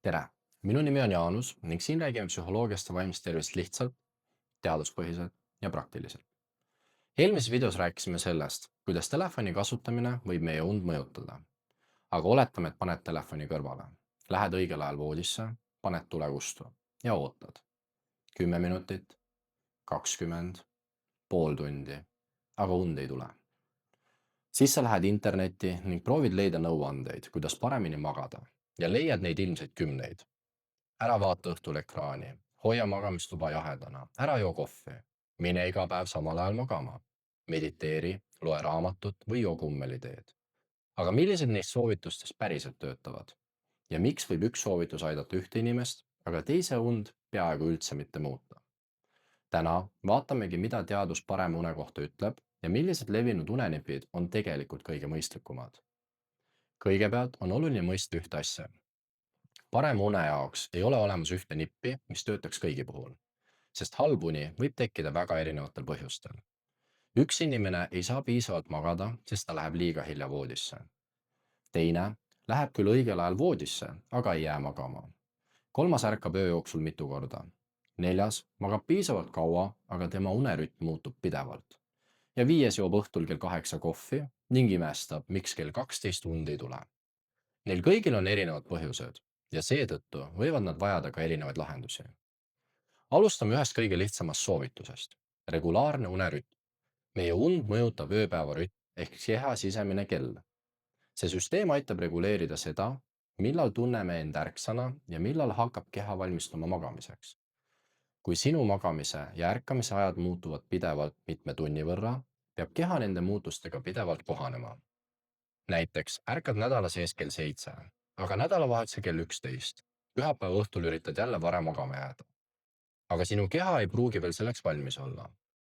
tere! Minu nimi on Jaanus ning siin räägime psühholoogiast ja vaimsest tervist lihtsalt, teaduspõhiselt ja praktiliselt. Eelmises videos rääkisime sellest, kuidas telefoni kasutamine võib meie und mõjutada. Aga oletame, et paned telefoni kõrvale, lähed õigel ajal voodisse, paned tule kustu ja ootad. 10 minutit, 20, pool tundi, aga und ei tule. Siis sa lähed internetti ning proovid leida nõuandeid, kuidas paremini magada ja leiad neid ilmselt kümneid. Ära vaata õhtul ekraani, hoia magamistuba jahedana, ära joo kohvi, mine iga päev samal ajal magama, mediteeri, loe raamatut või joo kummeliteed. Aga millised neist soovitustest päriselt töötavad? Ja miks võib üks soovitus aidata ühte inimest, aga teise und peaaegu üldse mitte muuta? Täna vaatamegi, mida teadus parema une kohta ütleb ja millised levinud unenipid on tegelikult kõige mõistlikumad. Kõigepealt on oluline mõista ühte asja. Parema une jaoks ei ole olemas ühte nippi, mis töötaks kõigi puhul, sest halb uni võib tekkida väga erinevatel põhjustel. Üks inimene ei saa piisavalt magada, sest ta läheb liiga hilja voodisse. Teine läheb küll õigel ajal voodisse, aga ei jää magama. Kolmas ärkab öö jooksul mitu korda. Neljas magab piisavalt kaua, aga tema unerütm muutub pidevalt. Ja viies joob õhtul kell 8 kohvi ning imestab, miks kell 12 und ei tule. Neil kõigil on erinevad põhjused ja seetõttu võivad nad vajada ka erinevaid lahendusi. Alustame ühest kõige lihtsamast soovitusest. Regulaarne unerütm. Meie und mõjutab ööpäevarütm ehk keha sisemine kell. See süsteem aitab reguleerida seda, millal tunneme end ärksana ja millal hakkab keha valmistuma magamiseks. Kui sinu magamise ja ärkamise ajad muutuvad pidevalt mitme tunni võrra, peab keha nende muutustega pidevalt kohanema. Näiteks ärkad nädala sees kell 7, aga nädalavahetuse kell 11. Pühapäeva õhtul üritad jälle varem magama jääda. Aga sinu keha ei pruugi veel selleks valmis olla.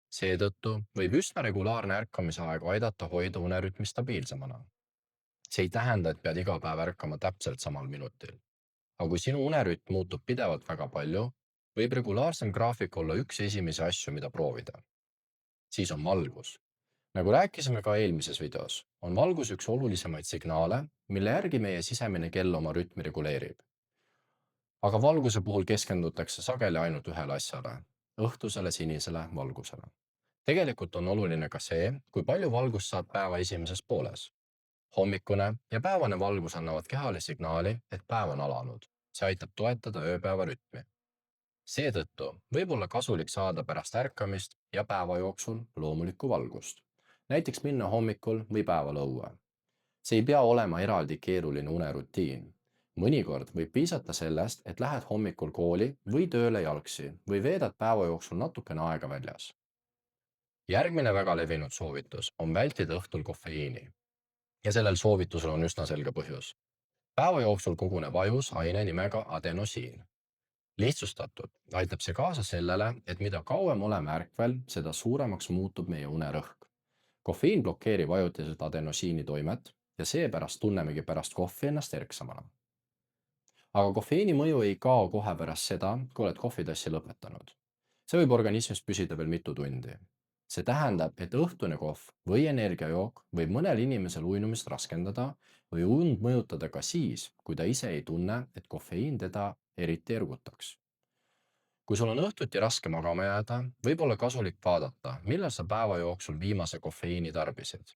Seetõttu võib üsna regulaarne ärkamise aeg aidata hoida unerütmi stabiilsemana. See ei tähenda, et pead iga päev ärkama täpselt samal minutil. Aga kui sinu unerütm muutub pidevalt väga palju, võib regulaarsem graafik olla üks esimesi asju, mida proovida. Siis on valgus. Nagu rääkisime ka eelmises videos, on valgus üks olulisemaid signaale, mille järgi meie sisemine kell oma rütmi reguleerib. Aga valguse puhul keskendutakse sageli ainult ühele asjale, õhtusele sinisele valgusele. Tegelikult on oluline ka see, kui palju valgust saad päeva esimeses pooles. Hommikune ja päevane valgus annavad kehale signaali, et päev on alanud. See aitab toetada ööpäeva rütmi. Seetõttu võib olla kasulik saada pärast ärkamist ja päeva jooksul loomulikku valgust. Näiteks minna hommikul või päeval õue. See ei pea olema eraldi keeruline unerutiin. Mõnikord võib piisata sellest, et lähed hommikul kooli või tööle jalgsi või veedad päeva jooksul natukene aega väljas. Järgmine väga levinud soovitus on vältida õhtul kofeiini. Ja sellel soovitusel on üsna selge põhjus. Päeva jooksul koguneb ajus aine nimega adenosiin. Lihtsustatult aitab see kaasa sellele, et mida kauem oleme ärkvel, seda suuremaks muutub meie unerõhk. Kofeiin blokeerib ajutiselt adenosiini toimet ja seepärast tunnemegi pärast kohvi ennast erksamana. Aga kofeiini mõju ei kao kohe pärast seda, kui oled kohvitassi lõpetanud. See võib organismis püsida veel mitu tundi. See tähendab, et õhtune kohv või energiajook võib mõnel inimesel uinumist raskendada või und mõjutada ka siis, kui ta ise ei tunne, et kofeiin teda eriti ergutaks. Kui sul on õhtuti raske magama jääda, võib olla kasulik vaadata, millal sa päeva jooksul viimase kofeiini tarbisid.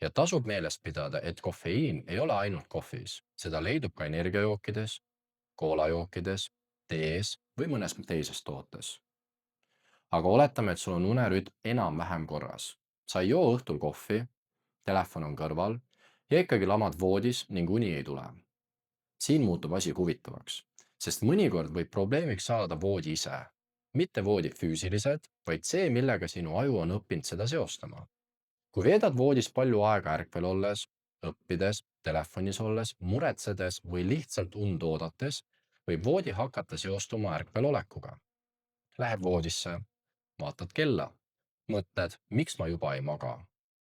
Ja tasub meeles pidada, et kofeiin ei ole ainult kohvis, seda leidub ka energiajookides, koolajookides, tees või mõnes teises tootes. Aga oletame, et sul on unerütm enam-vähem korras. Sa ei joo õhtul kohvi, telefon on kõrval ja ikkagi lamad voodis ning uni ei tule. Siin muutub asi huvitavaks, sest mõnikord võib probleemiks saada voodi ise. Mitte voodi füüsilised, vaid see, millega sinu aju on õppinud seda seostama. Kui veedad voodis palju aega ärkvel olles, õppides, telefonis olles, muretsedes või lihtsalt und oodates, võib voodi hakata seostuma ärkvel olekuga. Lähed voodisse, vaatad kella, mõtled, miks ma juba ei maga.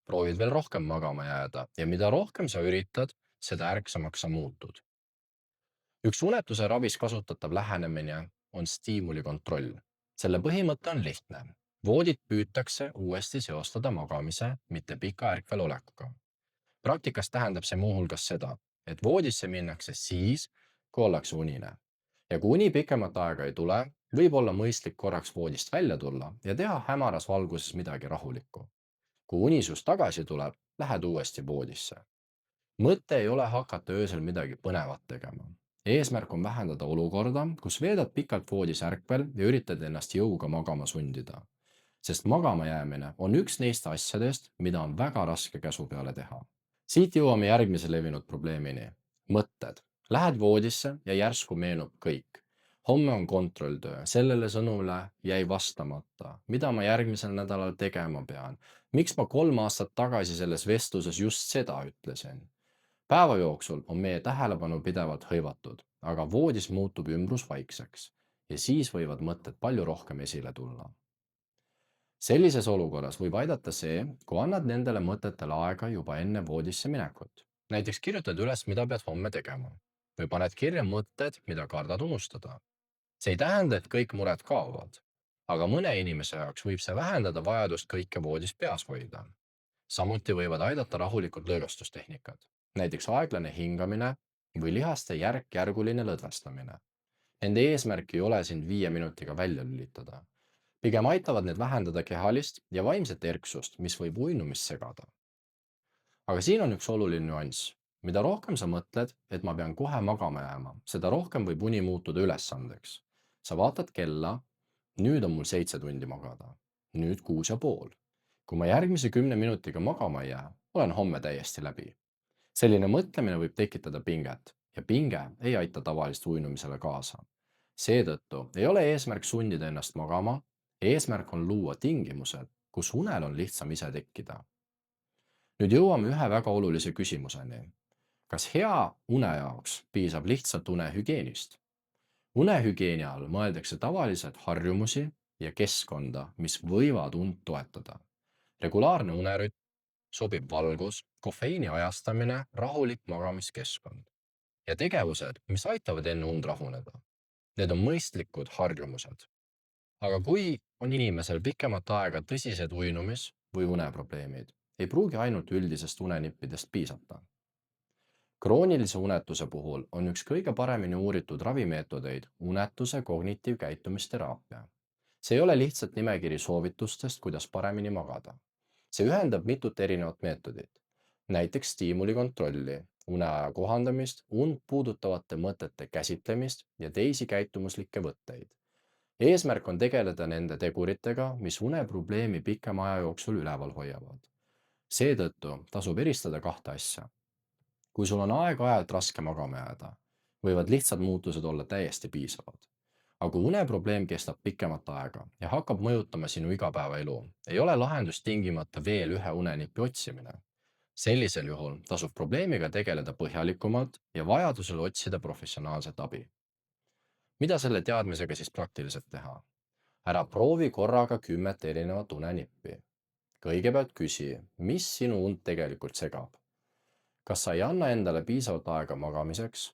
Proovid veel rohkem magama jääda ja mida rohkem sa üritad, seda ärksamaks sa muutud. Üks unetuse ravis kasutatav lähenemine on stiimuli kontroll. Selle põhimõte on lihtne. Voodit püütakse uuesti seostada magamise, mitte pika ärkvel olekuga. Praktikas tähendab see muuhulgas seda, et voodisse minnakse siis, kui ollakse unine. Ja kui uni pikemat aega ei tule, võib olla mõistlik korraks voodist välja tulla ja teha hämaras valguses midagi rahulikku. Kui unisus tagasi tuleb, lähed uuesti voodisse. Mõte ei ole hakata öösel midagi põnevat tegema. Eesmärk on vähendada olukorda, kus veedad pikalt voodis ärkvel ja üritad ennast jõuga magama sundida. Sest magama jäämine on üks neist asjadest, mida on väga raske käsu peale teha. Siit jõuame järgmise levinud probleemini. Mõtted. Lähed voodisse ja järsku meenub kõik. Homme on kontrolltöö, sellele sõnule jäi vastamata. Mida ma järgmisel nädalal tegema pean? Miks ma 3 aastat tagasi selles vestluses just seda ütlesin? Päeva jooksul on meie tähelepanu pidevalt hõivatud, aga voodis muutub ümbrus vaikseks ja siis võivad mõtted palju rohkem esile tulla. Sellises olukorras võib aidata see, kui annad nendele mõtetele aega juba enne voodisse minekut. Näiteks kirjutad üles, mida pead homme tegema või paned kirja mõtted, mida kardad unustada. See ei tähenda, et kõik mured kaovad, aga mõne inimese jaoks võib see vähendada vajadust kõike voodis peas hoida. Samuti võivad aidata rahulikud lõõgastustehnikad, näiteks aeglane hingamine või lihaste järk-järguline lõdvestamine. Nende eesmärk ei ole sind 5 minutiga välja lülitada. Pigem aitavad need vähendada kehalist ja vaimset erksust, mis võib uinumist segada. Aga siin on üks oluline nüanss. Mida rohkem sa mõtled, et ma pean kohe magama jääma, seda rohkem võib uni muutuda ülesandeks. Sa vaatad kella, nüüd on mul 7 tundi magada, nüüd 6,5. Kui ma järgmise 10 minutiga magama ei jää, olen homme täiesti läbi. Selline mõtlemine võib tekitada pinget ja pinge ei aita tavalist uinumisele kaasa. Seetõttu ei ole eesmärk sundida ennast magama, eesmärk on luua tingimused, kus unel on lihtsam ise tekkida. Nüüd jõuame ühe väga olulise küsimuseni. Kas hea une jaoks piisab lihtsalt unehügieenist? Unehügieeni all mõeldakse tavaliselt harjumusi ja keskkonda, mis võivad und toetada. Regulaarne unerütm, sobib valgus, kofeiini ajastamine, rahulik magamiskeskkond ja tegevused, mis aitavad enne und rahuneda. Need on mõistlikud harjumused. Aga kui on inimesel pikemat aega tõsised uinumis- või uneprobleemid, ei pruugi ainult üldisest unenippidest piisata. Kroonilise unetuse puhul on üks kõige paremini uuritud ravimeetodeid unetuse kognitiivkäitumisteraapia. See ei ole lihtsalt nimekiri soovitustest, kuidas paremini magada. See ühendab mitut erinevat meetodit, näiteks stiimulikontrolli, uneaja kohandamist, und puudutavate mõtete käsitlemist ja teisi käitumuslikke võtteid. Eesmärk on tegeleda nende teguritega, mis uneprobleemi pikema aja jooksul üleval hoiavad. Seetõttu tasub eristada 2 asja. Kui sul on aeg-ajalt raske magama jääda, võivad lihtsad muutused olla täiesti piisavad. Aga kui uneprobleem kestab pikemat aega ja hakkab mõjutama sinu igapäevaelu, ei ole lahendus tingimata veel ühe unenippi otsimine. Sellisel juhul tasub probleemiga tegeleda põhjalikumalt ja vajadusel otsida professionaalset abi. Mida selle teadmisega siis praktiliselt teha? Ära proovi korraga 10 erinevat unenippi. Kõigepealt küsi, mis sinu und tegelikult segab. Kas sa ei anna endale piisavalt aega magamiseks?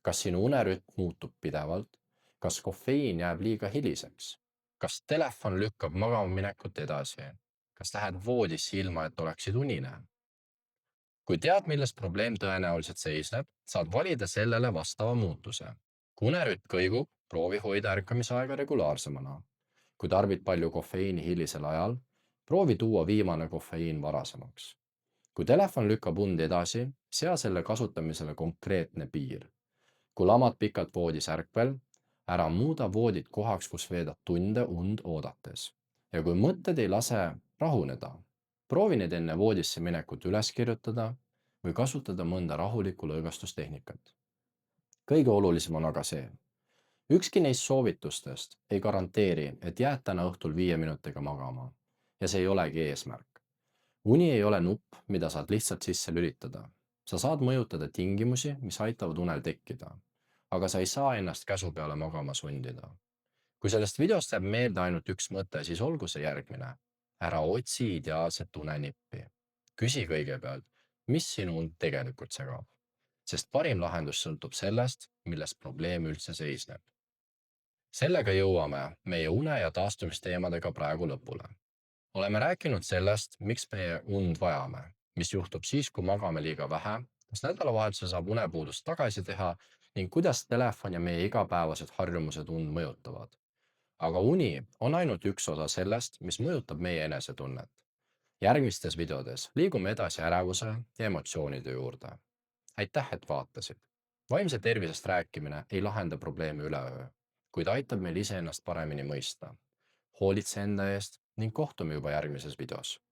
Kas sinu unerütm muutub pidevalt? Kas kofeiin jääb liiga hiliseks? Kas telefon lükkab magama minekut edasi? Kas lähed voodisse ilma, et oleksid unine? Kui tead, milles probleem tõenäoliselt seisneb, saad valida sellele vastava muutuse. Kui unerütm kõigub, proovi hoida ärkamisaega regulaarsemana. Kui tarbid palju kofeiini hilisel ajal, proovi tuua viimane kofeiin varasemaks. Kui telefon lükkab und edasi, sea selle kasutamisele konkreetne piir. Kui lamad pikalt voodis ärkvel, ära muuda voodit kohaks, kus veedad tunde und oodates. Ja kui mõtted ei lase rahuneda, proovi need enne voodisse minekut üles kirjutada või kasutada mõnda rahulikku lõõgastustehnikat. Kõige olulisem on aga see. Ükski neist soovitustest ei garanteeri, et jääd täna õhtul 5 minutiga magama. Ja see ei olegi eesmärk. Uni ei ole nupp, mida saad lihtsalt sisse lülitada. Sa saad mõjutada tingimusi, mis aitavad unel tekkida. Aga sa ei saa ennast käsu peale magama sundida. Kui sellest videost jääb meelde ainult üks mõte, siis olgu see järgmine. Ära otsi ideaalset unenippi. Küsi kõigepealt, mis sinu und tegelikult segab. Sest parim lahendus sõltub sellest, milles probleem üldse seisneb. Sellega jõuame meie une- ja taastumisteemadega praegu lõpule. Oleme rääkinud sellest, miks meie und vajame, mis juhtub siis, kui magame liiga vähe, kas nädalavahetusel saab unepuudust tagasi teha ning kuidas telefon ja meie igapäevased harjumused und mõjutavad. aga uni on ainult üks osa sellest, mis mõjutab meie enesetunnet. järgmistes videodes liigume edasi ärevuse ja emotsioonide juurde. aitäh, et vaatasid. vaimse tervisest rääkimine ei lahenda probleeme üleöö, kuid aitab meil iseennast paremini mõista. hoolitse enda eest ning kohtume juba järgmises videos.